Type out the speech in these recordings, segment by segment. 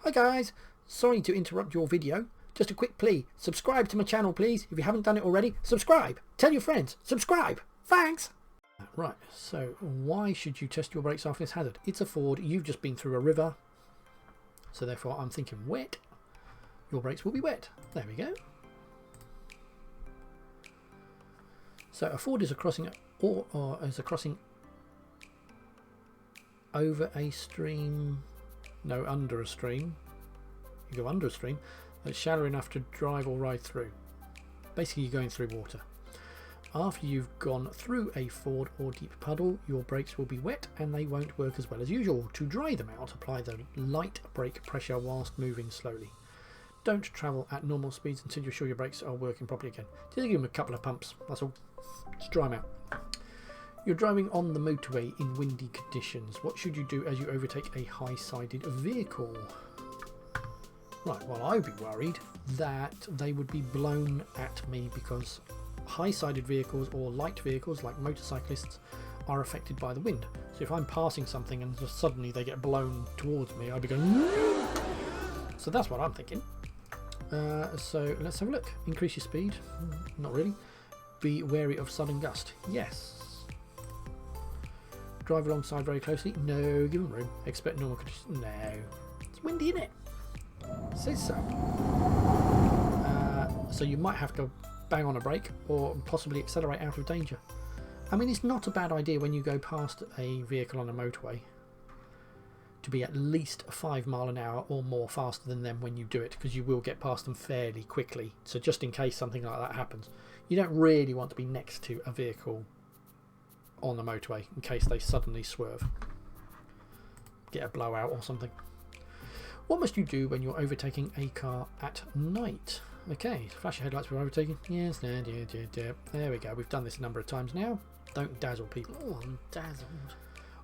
Hi guys, sorry to interrupt your video. Just a quick plea, subscribe to my channel please. If you haven't done it already, subscribe. Tell your friends, subscribe. Thanks. Right, so why should you test your brakes after this hazard? It's a ford, you've just been through a river. So therefore I'm thinking wet. Your brakes will be wet. There we go. So a ford is a crossing or is a crossing over a stream. No, under a stream. You go under a stream that's shallow enough to drive or ride through. Basically you're going through water. After you've gone through a ford or deep puddle, your brakes will be wet and they won't work as well as usual. To dry them out, apply the light brake pressure whilst moving slowly. Don't travel at normal speeds until you're sure your brakes are working properly again. Just give them a couple of pumps, that's all. Just dry them out. You're driving on the motorway in windy conditions. What should you do as you overtake a high-sided vehicle? Right, well I'd be worried that they would be blown at me because high-sided vehicles or light vehicles like motorcyclists are affected by the wind. So if I'm passing something and just suddenly they get blown towards me, I'd be going no! So that's what I'm thinking. So let's have a look. Increase your speed. Not really. Be wary of sudden gust. Yes. Drive alongside very closely. No. Give them room. Expect normal conditions. No. It's windy, isn't it? Says so. So you might have to bang on a brake or possibly accelerate out of danger. I mean, it's not a bad idea when you go past a vehicle on a motorway to be at least 5 miles an hour or more faster than them when you do it, because you will get past them fairly quickly. So just in case something like that happens, you don't really want to be next to a vehicle on the motorway in case they suddenly swerve, get a blowout or something. What must you do when you're overtaking a car at night? Okay, flash your headlights when overtaking. Yes, no, yeah. There we go. We've done this a number of times now. Don't dazzle people. Oh, I'm dazzled.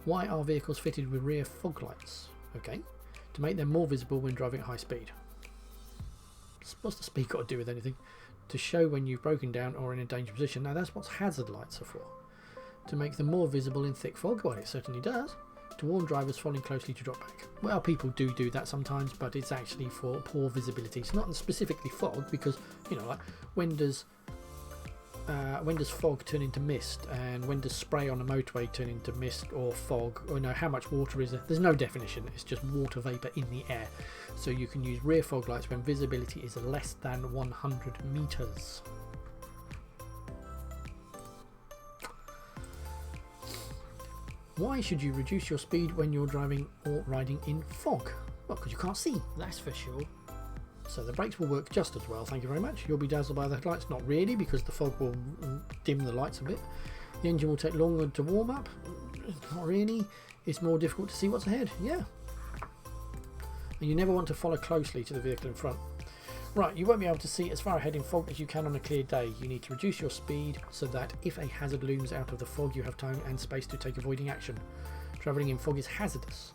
Why are vehicles fitted with rear fog lights? Okay, to make them more visible when driving at high speed. What's the speed got to do with anything? To show when you've broken down or in a dangerous position. Now that's what hazard lights are for. To make them more visible in thick fog. Well, it certainly does. To warn drivers following closely to drop back. Well, people do that sometimes, but it's actually for poor visibility. It's not specifically fog because, you know, like when does fog turn into mist, and when does spray on a motorway turn into mist or fog, or know how much water is there? There's no definition. It's just water vapor in the air. So you can use rear fog lights when visibility is less than 100 meters. Why should you reduce your speed when you're driving or riding in fog? Well, because you can't see, that's for sure. So the brakes will work just as well, thank you very much. You'll be dazzled by the headlights, not really, because the fog will dim the lights a bit. The engine will take longer to warm up, not really. It's more difficult to see what's ahead, yeah. And you never want to follow closely to the vehicle in front. Right, you won't be able to see as far ahead in fog as you can on a clear day. You need to reduce your speed so that if a hazard looms out of the fog, you have time and space to take avoiding action. Travelling in fog is hazardous.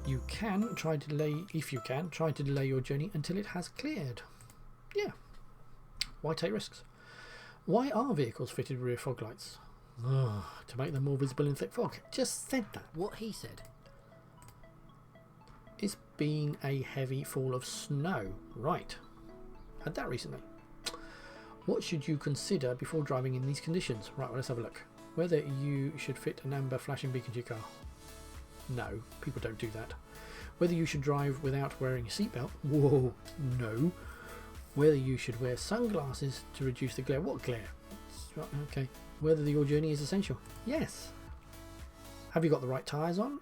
You can try to delay, if you can, try to delay your journey until it has cleared. Yeah. Why take risks? Why are vehicles fitted with rear fog lights? To make them more visible in thick fog. Just said that. What he said. It's been a heavy fall of snow. Right. Had that recently. What should you consider before driving in these conditions? Right, well, let's have a look. Whether you should fit an amber flashing beacon to your car. No, people don't do that. Whether you should drive without wearing a seatbelt. Whoa, no. Whether you should wear sunglasses to reduce the glare. What glare? Okay. Whether your journey is essential. Yes. Have you got the right tyres on?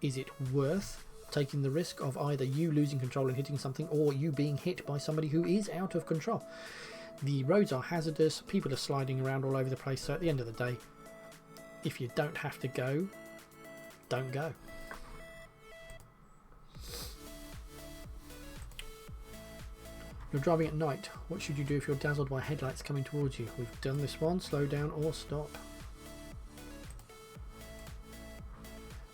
Is it worth taking the risk of either you losing control and hitting something, or you being hit by somebody who is out of control? The roads are hazardous, people are sliding around all over the place, so at the end of the day, if you don't have to go, don't go. You're driving at night. What should you do if you're dazzled by headlights coming towards you? We've done this one. Slow down or stop.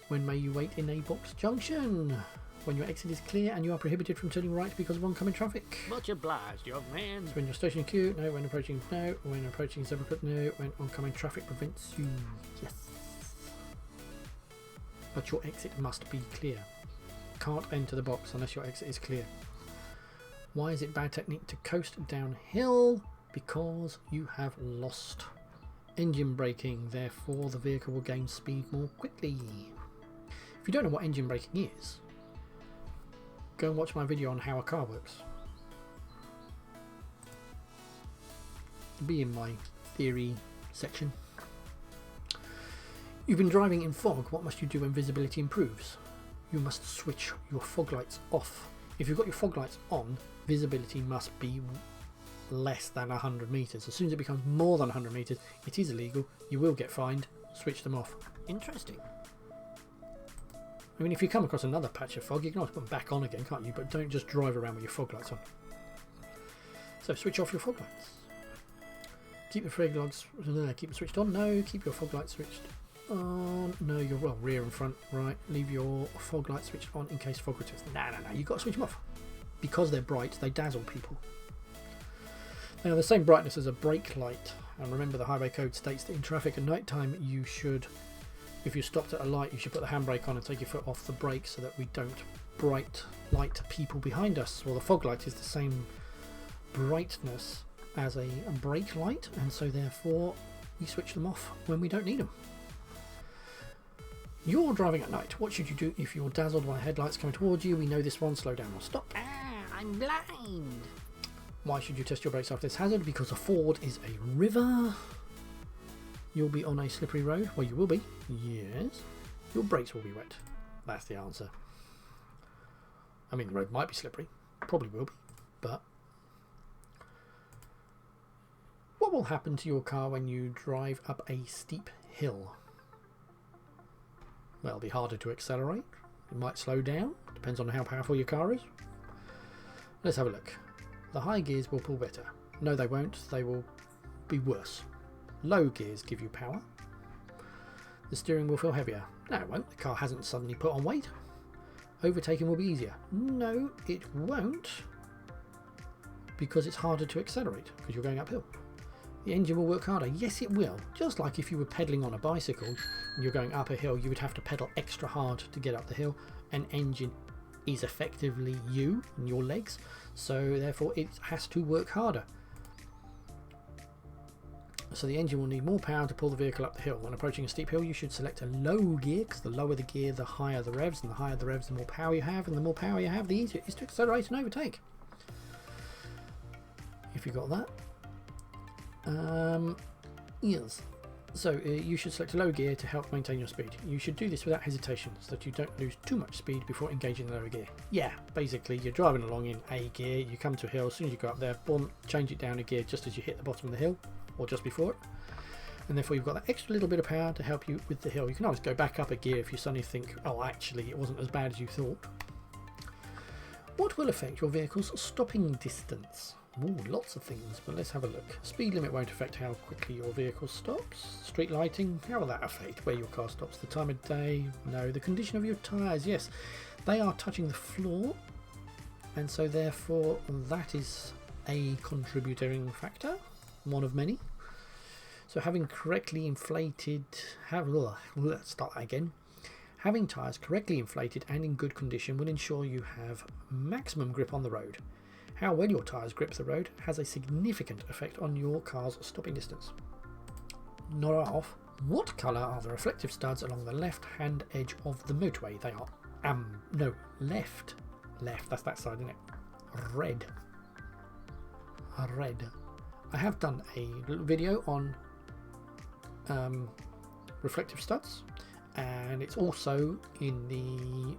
When may you wait in a box junction? When your exit is clear and you are prohibited from turning right because of oncoming traffic. Much obliged, young man. When you're stationing queue, no. When approaching, no. When approaching zebra crossing, no. When oncoming traffic prevents you, yes. But your exit must be clear. can't enter the box unless your exit is clear. Why is it bad technique to coast downhill? Because you have lost engine braking, therefore the vehicle will gain speed more quickly. If you don't know what engine braking is, go and watch my video on how a car works. It'll be in my theory section. You've been driving in fog. What must you do when visibility improves? You must switch your fog lights off. If you've got your fog lights on, visibility must be less than 100 meters. As soon as it becomes more than 100 meters, it is illegal. You will get fined. Switch them off. Interesting. I mean, if you come across another patch of fog, you can always put them back on again, can't you? But don't just drive around with your fog lights on. So switch off your fog lights. Keep the fog lights. Keep them switched on. No. Keep your fog lights switched on. No, you're well rear and front. Right. Leave your fog lights switched on in case fog returns. No. You've got to switch them off because they're bright. They dazzle people. Now, the same brightness as a brake light, and remember the highway code states that in traffic at night time you should, if you stopped at a light, you should put the handbrake on and take your foot off the brake so that we don't bright light people behind us. Well, the fog light is the same brightness as a brake light, and so therefore we switch them off when we don't need them. You're driving at night. What should you do if you're dazzled by headlights coming towards you? We know this one. Slow down or stop. I'm blind. Why should you test your brakes after this hazard? Because a ford is a river. You'll be on a slippery road. Well, you will be. Yes. Your brakes will be wet. That's the answer. I mean, the road might be slippery. Probably will be. But what will happen to your car when you drive up a steep hill? Well, it'll be harder to accelerate. It might slow down. Depends on how powerful your car is. Let's have a look. The high gears will pull better. No, they won't. They will be worse. Low gears give you power. The steering will feel heavier. No, it won't. The car hasn't suddenly put on weight. Overtaking will be easier. No, it won't. Because it's harder to accelerate because you're going uphill. The engine will work harder. Yes, it will. Just like if you were pedaling on a bicycle and you're going up a hill, you would have to pedal extra hard to get up the hill. An engine is effectively you and your legs, so therefore it has to work harder. So the engine will need more power to pull the vehicle up the hill. When approaching a steep hill, you should select a low gear, because the lower the gear, the higher the revs, and the higher the revs, the more power you have, and the more power you have, the easier it is to accelerate and overtake. If you got that. Yes. So you should select a low gear to help maintain your speed. You should do this without hesitation so that you don't lose too much speed before engaging the lower gear. Yeah, basically you're driving along in A gear, you come to a hill, as soon as you go up there, boom, change it down a gear just as you hit the bottom of the hill or just before it. And therefore you've got that extra little bit of power to help you with the hill. You can always go back up a gear if you suddenly think, oh actually it wasn't as bad as you thought. What will affect your vehicle's stopping distance? Ooh, lots of things, but let's have a look. Speed limit won't affect how quickly your vehicle stops. Street lighting, how will that affect where your car stops? The time of day? No. The condition of your tyres? Yes. They are touching the floor, and so therefore that is a contributing factor, one of many. So having correctly inflated... let's start that again. Having tyres correctly inflated and in good condition will ensure you have maximum grip on the road. How well your tyres grip the road has a significant effect on your car's stopping distance. Not off. What colour are the reflective studs along the left-hand edge of the motorway? They are left. That's that side, isn't it? Red. Red. I have done a video on reflective studs, and it's also in the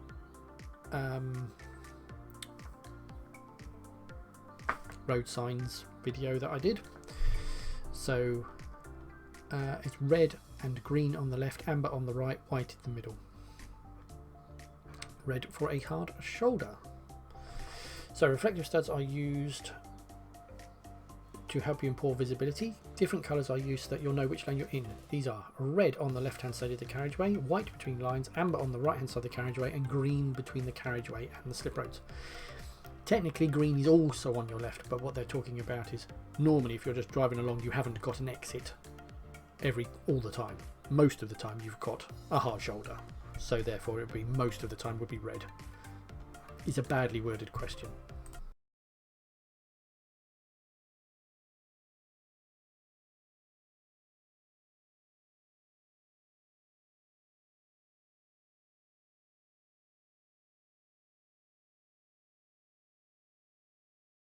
road signs video that I did. So it's red and green on the left, amber on the right, white in the middle. Red for a hard shoulder. So reflective studs are used to help you in poor visibility. Different colours are used so that you'll know which lane you're in. These are red on the left hand side of the carriageway, white between lines, amber on the right hand side of the carriageway, and green between the carriageway and the slip roads. Technically green is also on your left, but what they're talking about is normally if you're just driving along you haven't got an exit all the time. Most of the time you've got a hard shoulder, so therefore it would be most of the time would be red. is a badly worded question.